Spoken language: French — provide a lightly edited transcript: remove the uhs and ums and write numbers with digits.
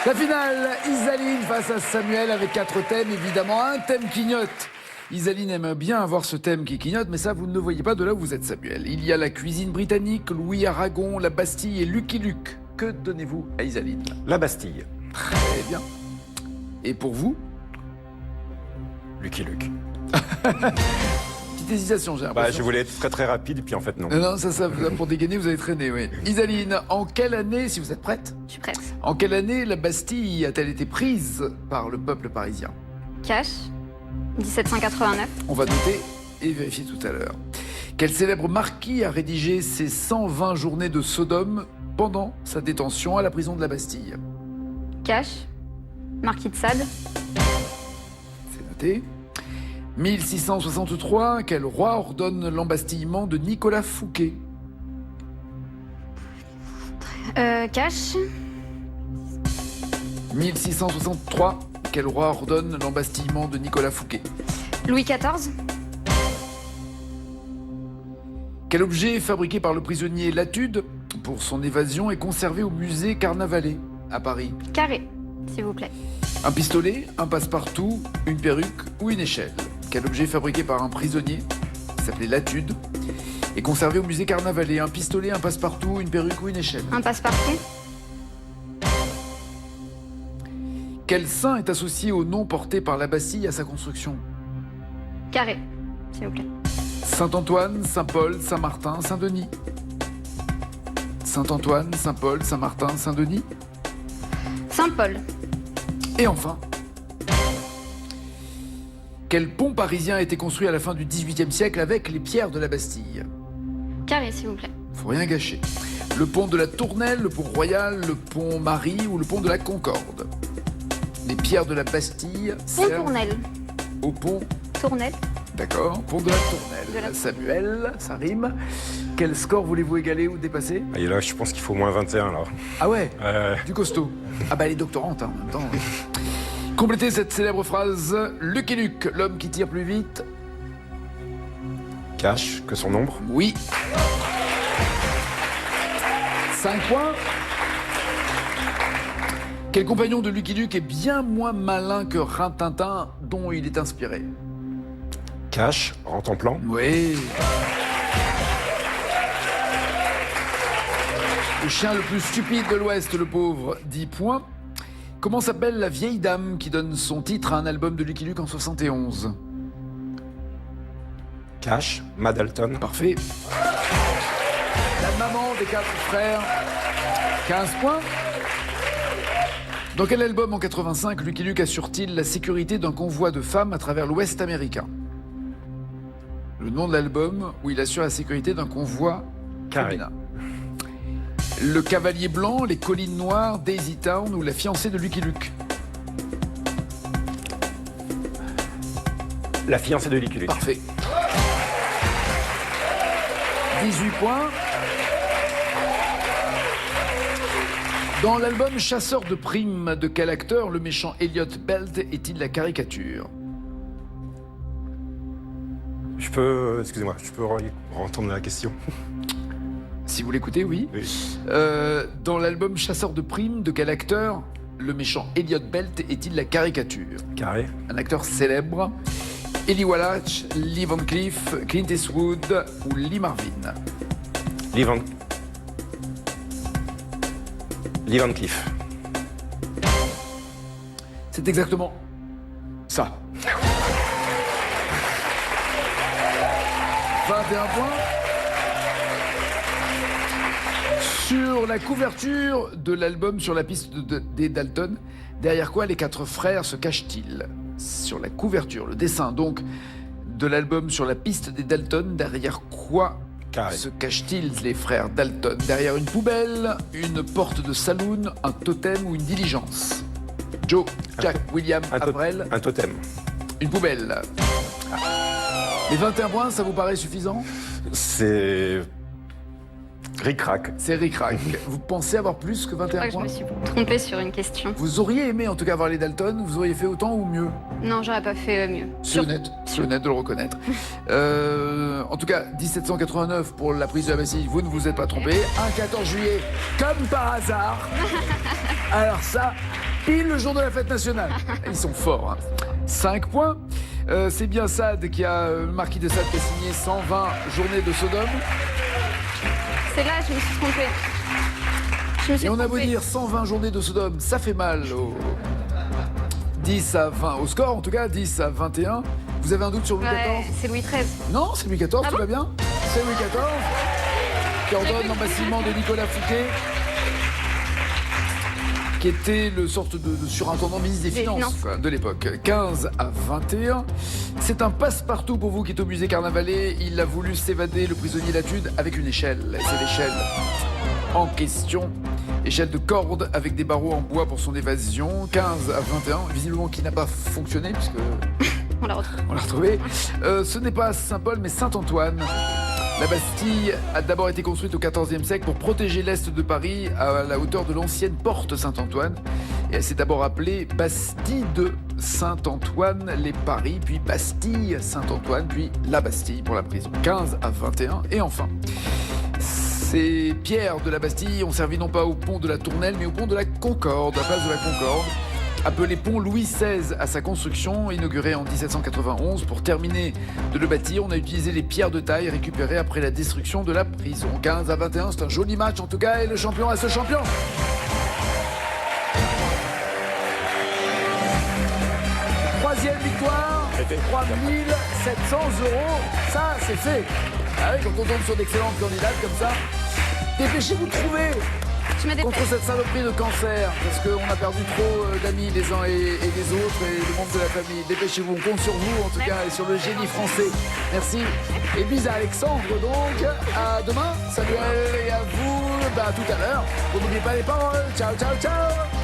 La finale, Isaline face à Samuel avec 4 thèmes, évidemment un thème clignote. Isaline aime bien avoir ce thème qui clignote, mais ça vous ne le voyez pas de là où vous êtes, Samuel. Il y a la cuisine britannique, Louis Aragon, la Bastille et Lucky Luke. Que donnez-vous à Isaline? La Bastille. Très bien. Et pour vous? Lucky Luke. Petite hésitation, j'ai l'impression. Je voulais être très très rapide, et puis en fait non. Non, ça, pour dégainer, vous avez traîné, oui. Isaline, en quelle année, si vous êtes prête? Je suis prête. En quelle année la Bastille a-t-elle été prise par le peuple parisien? Cash, 1789. On va noter et vérifier tout à l'heure. Quel célèbre marquis a rédigé ses 120 journées de Sodome pendant sa détention à la prison de la Bastille? Cash, Marquis de Sade. C'est noté. 1663, quel roi ordonne l'embastillement de Nicolas Fouquet? Cash, 1663, quel roi ordonne l'embastillement de Nicolas Fouquet? Louis XIV. Quel objet fabriqué par le prisonnier Latude pour son évasion est conservé au musée Carnavalet à Paris? Carré, s'il vous plaît. Un pistolet, un passe-partout, une perruque ou une échelle? Quel objet fabriqué par un prisonnier qui s'appelait Latude est conservé au musée Carnavalet? Un pistolet, un passe-partout, une perruque ou une échelle? Un passe-partout. Quel saint est associé au nom porté par la Bastille à sa construction? Carré, s'il vous plaît. Saint-Antoine, Saint-Paul, Saint-Martin, Saint-Denis. Saint-Antoine, Saint-Paul, Saint-Martin, Saint-Denis. Saint-Paul. Et enfin, quel pont parisien a été construit à la fin du XVIIIe siècle avec les pierres de la Bastille? Carré, s'il vous plaît. Faut rien gâcher. Le pont de la Tournelle, le pont Royal, le pont Marie ou le pont de la Concorde? Les pierres de la Bastille Pont servent Tournelle. au pont. Tournelle. D'accord, pont de la Tournelle. Samuel, ça rime. Quel score voulez-vous égaler ou dépasser? Et là, je pense qu'il faut moins 21 là. Ah ouais, du costaud. Ah bah elle est doctorante en même temps. Complétez cette célèbre phrase. Lucky Luke, l'homme qui tire plus vite. Cash que son ombre. Oui. 5 points. Quel compagnon de Lucky Luke est bien moins malin que Rintintin dont il est inspiré? Cash, rentre en plan. Oui. Le chien le plus stupide de l'Ouest, le pauvre, 10 points. Comment s'appelle la vieille dame qui donne son titre à un album de Lucky Luke en 71? Cash, Madalton. Parfait. La maman des 4 frères, 15 points. Dans quel album en 85 Lucky Luke assure-t-il la sécurité d'un convoi de femmes à travers l'Ouest américain? Le nom de l'album où il assure la sécurité d'un convoi féminin. Le Cavalier Blanc, Les Collines Noires, Daisy Town ou La Fiancée de Lucky Luke? La fiancée de Lucky Luke. Parfait. 18 points. Dans l'album Chasseur de primes, de quel acteur le méchant Elliot Belt est-il la caricature? Je peux, excusez-moi, je peux entendre la question. Si vous l'écoutez, oui. Oui. Dans l'album Chasseur de primes, de quel acteur le méchant Elliot Belt est-il la caricature? Carré. Un acteur célèbre. Eli Wallach, Lee Van Cleef, Clint Eastwood ou Lee Marvin? Lee Van Cleef. C'est exactement ça. 21 points. Sur la couverture de l'album Sur la piste des Dalton, derrière quoi les 4 frères se cachent-ils? Sur la couverture, le dessin donc de l'album Sur la piste des Dalton, derrière quoi Carré. se cachent-ils les frères Dalton? Derrière une poubelle, une porte de saloon, un totem ou une diligence? Joe, Jack, William, Avril. Un totem. Une poubelle. Les 21 points, ça vous paraît suffisant? C'est ric-rac. C'est ric-rac. Vous pensez avoir plus que Je 21 crois que je points? me suis trompée sur une question. Vous auriez aimé en tout cas avoir les Dalton, vous auriez fait autant ou mieux? Non, j'aurais pas fait mieux. C'est honnête de le reconnaître. En tout cas, 1789 pour la prise de la Bastille, vous ne vous êtes pas trompé. Un 14 juillet, comme par hasard. Alors ça, Pile le jour de la fête nationale. Ils sont forts. 5 points. C'est bien Sade qui a, le marquis de Sade qui a signé 120 journées de Sodome. C'est là, je me suis trompée. Et on a beau dire 120 journées de Sodome, ça fait mal au 10 à 20, au score en tout cas, 10 à 21. Vous avez un doute sur Louis XIV? C'est Louis XIII. Non, c'est Louis XIV, tout va bien. C'est Louis XIV qui ordonne l'embastillement de Nicolas Fouquet, qui était le sorte de surintendant ministre des Finances quoi, de l'époque. 15 à 21. C'est un passe-partout pour vous qui êtes au musée Carnavalet. Il a voulu s'évader, le prisonnier Latude, avec une échelle. C'est l'échelle en question. Échelle de corde avec des barreaux en bois pour son évasion. 15 à 21. Visiblement qui n'a pas fonctionné puisque... On l'a retrouvé. On l'a retrouvé. Ce n'est pas Saint-Paul mais Saint-Antoine. La Bastille a d'abord été construite au XIVe siècle pour protéger l'est de Paris à la hauteur de l'ancienne porte Saint-Antoine. Et elle s'est d'abord appelée Bastille de Saint-Antoine, les Paris, puis Bastille Saint-Antoine, puis la Bastille pour la prison. 15 à 21. Et enfin, ces pierres de la Bastille ont servi non pas au pont de la Tournelle, mais au pont de la Concorde, à la place de la Concorde. Appelé pont Louis XVI à sa construction, inauguré en 1791. Pour terminer de le bâtir, on a utilisé les pierres de taille récupérées après la destruction de la prison. 15 à 21, c'est un joli match en tout cas, et le champion reste champion. Troisième victoire, 3 700 €, ça c'est fait. Ah oui, quand on tombe sur d'excellentes candidates comme ça, dépêchez-vous de trouver. Contre cette saloperie de cancer, parce qu'on a perdu trop d'amis les uns et les autres et le membres de la famille. Dépêchez-vous, on compte sur vous en tout cas et sur le génie français. Merci. Et bis à Alexandre donc. À demain. Salut à elle et à vous. À tout à l'heure. N'oubliez pas les paroles. Ciao, ciao, ciao.